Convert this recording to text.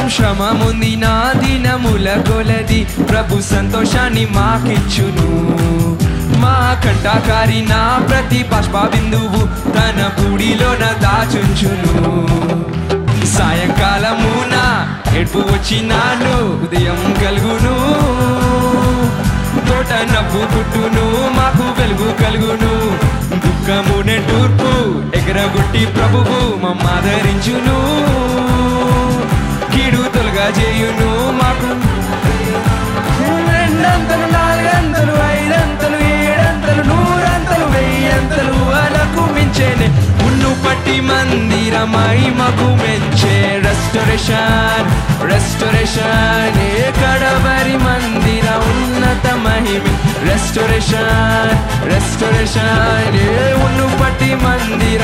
శ్రమ ముంది నా దినముల కొలది ప్రభు సంతోషాన్ని మాకిచ్చును మా కంటాకారి నా ప్రతి బాష్ప బిందువు తన పూడిలోన దాచుంచును సాయంకాలమున ఏడ్పు వచ్చినాను ఉదయం కలుగును తోట నవ్వు పుట్టును మాకు వెలుగు కలుగును దుఃఖమునే తూర్పు ఎగరగొట్టి ప్రభువు మమ్మాదరించును కీడు తొలగా చేయును మాకు రెండంతలు నాలుగంతలు ఐదంతలు ఏడంతలు నూరంతలు వెయ్యంతలు అలకు మించేనే ఉన్ను పట్టి మందిరమై మగు మెచ్చే రెస్టోరేషన్ రెస్టోరేషన్ ఏ కడవరి మందిర ఉన్నత మహిమి రెస్టోరేషన్ రెస్టోరేషన్ ఏ ఉన్ను పట్టి మందిర